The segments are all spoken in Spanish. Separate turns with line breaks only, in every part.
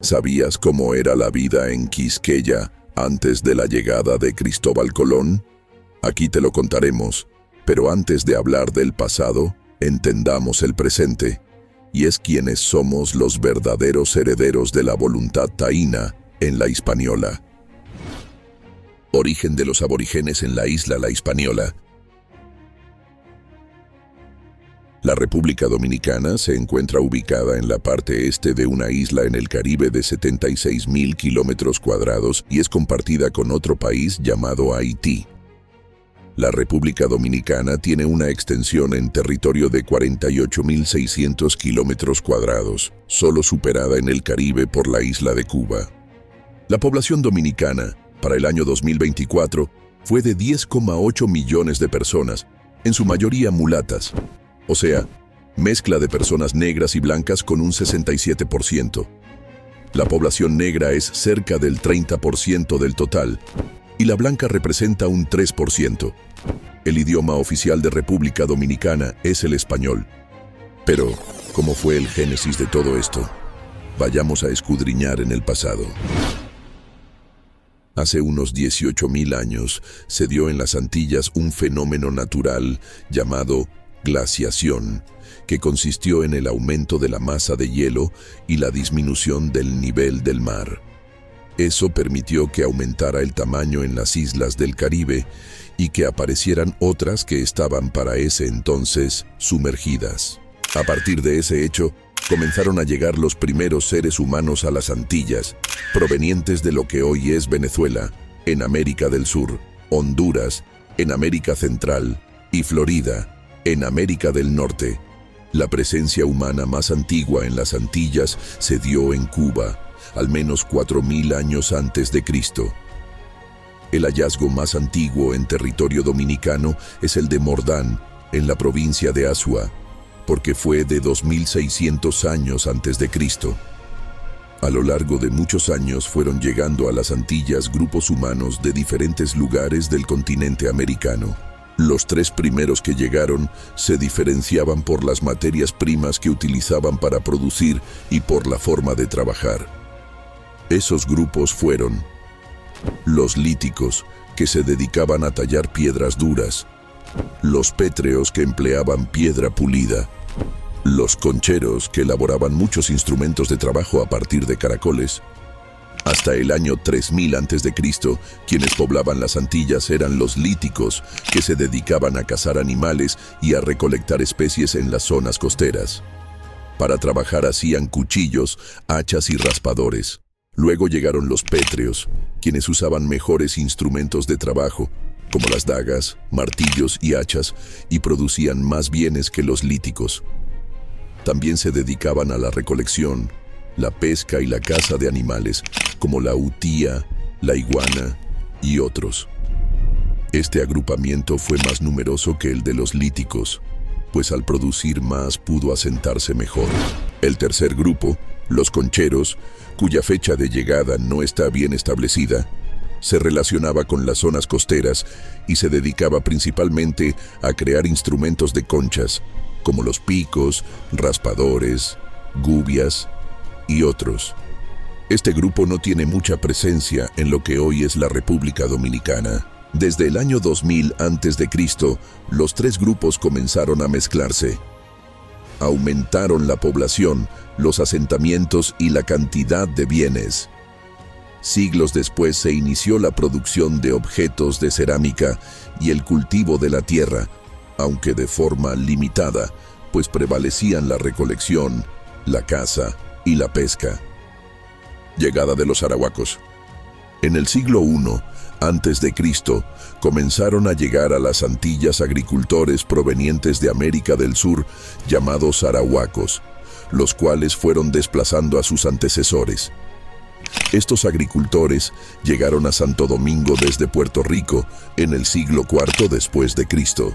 ¿Sabías cómo era la vida en Quisqueya antes de la llegada de Cristóbal Colón? Aquí te lo contaremos, pero antes de hablar del pasado, entendamos el presente, y es quienes somos los verdaderos herederos de la voluntad taína en la Hispaniola. Origen de los aborígenes en la isla La Hispaniola. La República Dominicana se encuentra ubicada en la parte este de una isla en el Caribe de 76.000 kilómetros cuadrados y es compartida con otro país llamado Haití. La República Dominicana tiene una extensión en territorio de 48.600 kilómetros cuadrados, solo superada en el Caribe por la isla de Cuba. La población dominicana, para el año 2024, fue de 10,8 millones de personas, en su mayoría mulatas, o sea, mezcla de personas negras y blancas con un 67%. La población negra es cerca del 30% del total, y la blanca representa un 3%. El idioma oficial de República Dominicana es el español. Pero, ¿cómo fue el génesis de todo esto? Vayamos a escudriñar en el pasado. Hace unos 18.000 años se dio en las Antillas un fenómeno natural llamado glaciación, que consistió en el aumento de la masa de hielo y la disminución del nivel del mar. Eso permitió que aumentara el tamaño en las islas del Caribe y que aparecieran otras que estaban para ese entonces sumergidas. A partir de ese hecho, comenzaron a llegar los primeros seres humanos a las Antillas, provenientes de lo que hoy es Venezuela, en América del Sur, Honduras, en América Central y Florida, en América del Norte. La presencia humana más antigua en las Antillas se dio en Cuba, al menos 4.000 años antes de Cristo. El hallazgo más antiguo en territorio dominicano es el de Mordán, en la provincia de Azua, porque fue de 2.600 años antes de Cristo. A lo largo de muchos años fueron llegando a las Antillas grupos humanos de diferentes lugares del continente americano. Los tres primeros que llegaron se diferenciaban por las materias primas que utilizaban para producir y por la forma de trabajar. Esos grupos fueron los líticos, que se dedicaban a tallar piedras duras, los pétreos, que empleaban piedra pulida, los concheros, que elaboraban muchos instrumentos de trabajo a partir de caracoles. Hasta el año 3000 a.C., quienes poblaban las Antillas eran los líticos, que se dedicaban a cazar animales y a recolectar especies en las zonas costeras. Para trabajar hacían cuchillos, hachas y raspadores. Luego llegaron los pétreos, quienes usaban mejores instrumentos de trabajo, como las dagas, martillos y hachas, y producían más bienes que los líticos. También se dedicaban a la recolección, la pesca y la caza de animales, como la utía, la iguana y otros. Este agrupamiento fue más numeroso que el de los líticos, pues al producir más pudo asentarse mejor. El tercer grupo, los concheros, cuya fecha de llegada no está bien establecida, se relacionaba con las zonas costeras y se dedicaba principalmente a crear instrumentos de conchas, como los picos, raspadores, gubias y otros. Este grupo no tiene mucha presencia en lo que hoy es la República Dominicana. Desde el año 2000 a.C., los tres grupos comenzaron a mezclarse. Aumentaron la población, los asentamientos y la cantidad de bienes. Siglos después se inició la producción de objetos de cerámica y el cultivo de la tierra, aunque de forma limitada, pues prevalecían la recolección, la caza y la pesca. Llegada de los arahuacos. En el siglo I a.C., comenzaron a llegar a las Antillas agricultores provenientes de América del Sur llamados arahuacos, los cuales fueron desplazando a sus antecesores. Estos agricultores llegaron a Santo Domingo desde Puerto Rico en el siglo IV después de Cristo.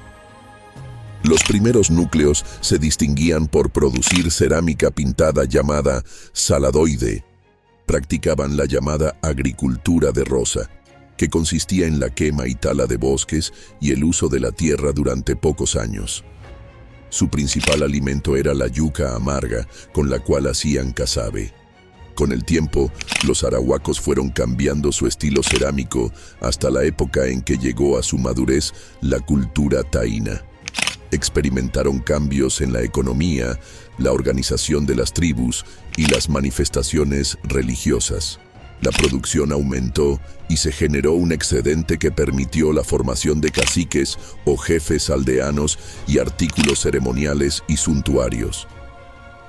Los primeros núcleos se distinguían por producir cerámica pintada llamada saladoide. Practicaban la llamada agricultura de roza, que consistía en la quema y tala de bosques y el uso de la tierra durante pocos años. Su principal alimento era la yuca amarga, con la cual hacían casabe. Con el tiempo, los arahuacos fueron cambiando su estilo cerámico hasta la época en que llegó a su madurez la cultura taína. Experimentaron cambios en la economía, la organización de las tribus y las manifestaciones religiosas. La producción aumentó y se generó un excedente que permitió la formación de caciques o jefes aldeanos y artículos ceremoniales y suntuarios.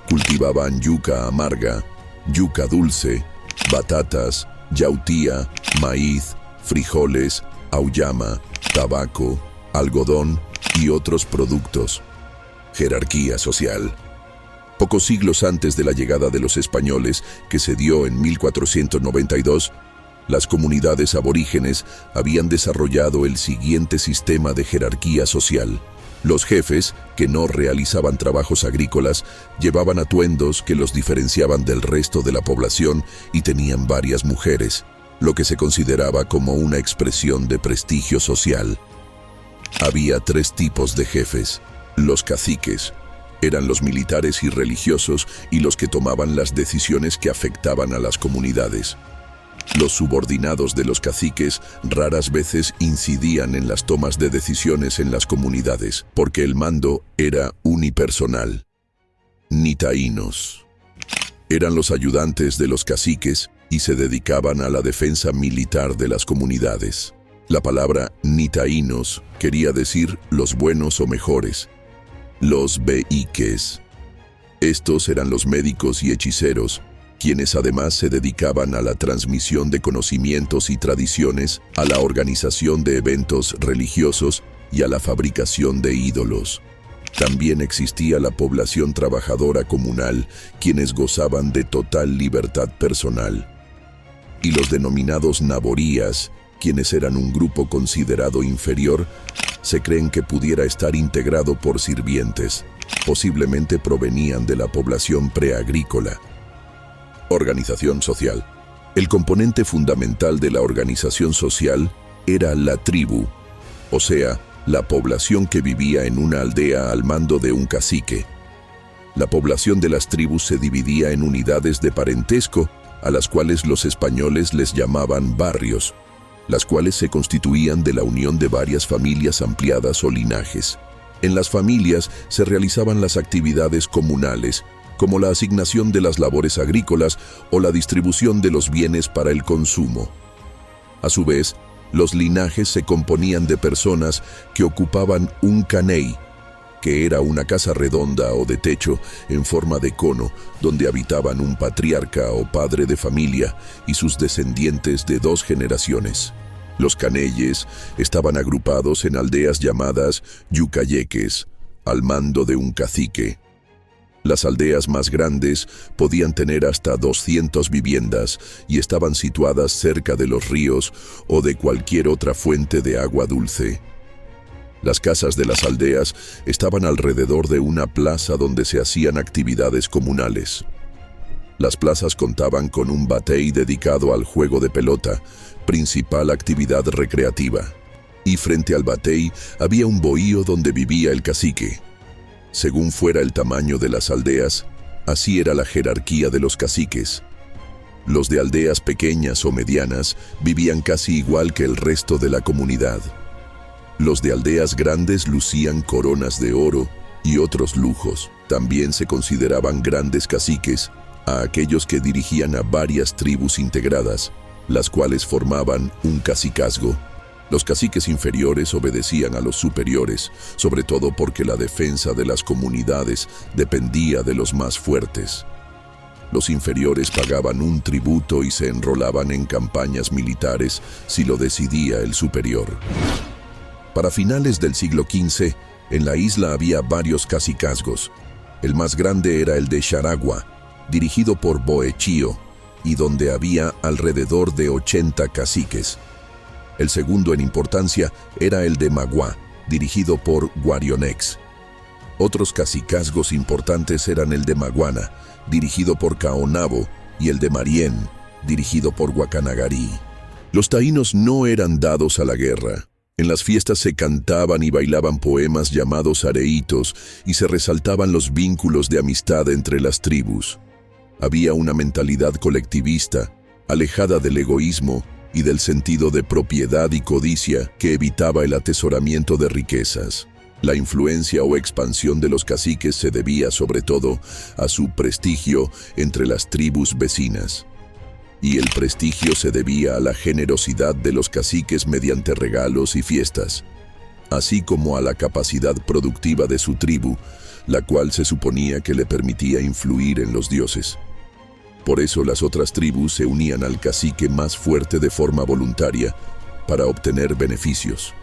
Cultivaban yuca amarga, yuca dulce, batatas, yautía, maíz, frijoles, auyama, tabaco, algodón y otros productos. Jerarquía social. Pocos siglos antes de la llegada de los españoles, que se dio en 1492, las comunidades aborígenes habían desarrollado el siguiente sistema de jerarquía social. Los jefes, que no realizaban trabajos agrícolas, llevaban atuendos que los diferenciaban del resto de la población y tenían varias mujeres, lo que se consideraba como una expresión de prestigio social. Había tres tipos de jefes. Los caciques eran los militares y religiosos y los que tomaban las decisiones que afectaban a las comunidades. Los subordinados de los caciques raras veces incidían en las tomas de decisiones en las comunidades, porque el mando era unipersonal. Nitaínos eran los ayudantes de los caciques y se dedicaban a la defensa militar de las comunidades. La palabra nitaínos quería decir los buenos o mejores. Los beíques. Estos eran los médicos y hechiceros, quienes además se dedicaban a la transmisión de conocimientos y tradiciones, a la organización de eventos religiosos y a la fabricación de ídolos. También existía la población trabajadora comunal, quienes gozaban de total libertad personal. Y los denominados naborías, quienes eran un grupo considerado inferior, se creen que pudiera estar integrado por sirvientes. Posiblemente provenían de la población preagrícola. Organización social. El componente fundamental de la organización social era la tribu, o sea, la población que vivía en una aldea al mando de un cacique. La población de las tribus se dividía en unidades de parentesco, a las cuales los españoles les llamaban barrios, las cuales se constituían de la unión de varias familias ampliadas o linajes. En las familias se realizaban las actividades comunales, como la asignación de las labores agrícolas o la distribución de los bienes para el consumo. A su vez, los linajes se componían de personas que ocupaban un caney, que era una casa redonda o de techo en forma de cono, donde habitaban un patriarca o padre de familia y sus descendientes de 2 generaciones. Los caneyes estaban agrupados en aldeas llamadas yucayeques, al mando de un cacique. Las aldeas más grandes podían tener hasta 200 viviendas y estaban situadas cerca de los ríos o de cualquier otra fuente de agua dulce. Las casas de las aldeas estaban alrededor de una plaza donde se hacían actividades comunales. Las plazas contaban con un batey dedicado al juego de pelota, principal actividad recreativa, y frente al batey había un bohío donde vivía el cacique. Según fuera el tamaño de las aldeas, así era la jerarquía de los caciques. Los de aldeas pequeñas o medianas vivían casi igual que el resto de la comunidad. Los de aldeas grandes lucían coronas de oro y otros lujos. También se consideraban grandes caciques a aquellos que dirigían a varias tribus integradas, las cuales formaban un cacicazgo. Los caciques inferiores obedecían a los superiores, sobre todo porque la defensa de las comunidades dependía de los más fuertes. Los inferiores pagaban un tributo y se enrolaban en campañas militares si lo decidía el superior. Para finales del siglo XV, en la isla había varios cacicazgos. El más grande era el de Charagua, dirigido por Boechío, y donde había alrededor de 80 caciques. El segundo en importancia era el de Magua, dirigido por Guarionex. Otros cacicazgos importantes eran el de Maguana, dirigido por Caonabo, y el de Marién, dirigido por Guacanagarí. Los taínos no eran dados a la guerra. En las fiestas se cantaban y bailaban poemas llamados areitos y se resaltaban los vínculos de amistad entre las tribus. Había una mentalidad colectivista, alejada del egoísmo y del sentido de propiedad y codicia que evitaba el atesoramiento de riquezas. La influencia o expansión de los caciques se debía sobre todo a su prestigio entre las tribus vecinas. Y el prestigio se debía a la generosidad de los caciques mediante regalos y fiestas, así como a la capacidad productiva de su tribu, la cual se suponía que le permitía influir en los dioses. Por eso las otras tribus se unían al cacique más fuerte de forma voluntaria para obtener beneficios.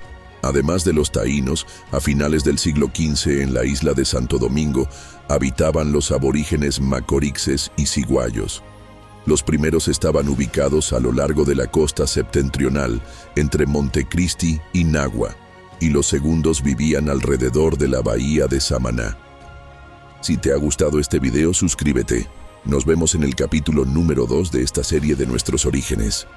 Además de los taínos, a finales del siglo XV en la isla de Santo Domingo habitaban los aborígenes macorixes y ciguayos. Los primeros estaban ubicados a lo largo de la costa septentrional, entre Montecristi y Nagua, y los segundos vivían alrededor de la bahía de Samaná. Si te ha gustado este video, suscríbete. Nos vemos en el capítulo número 2 de esta serie de nuestros orígenes.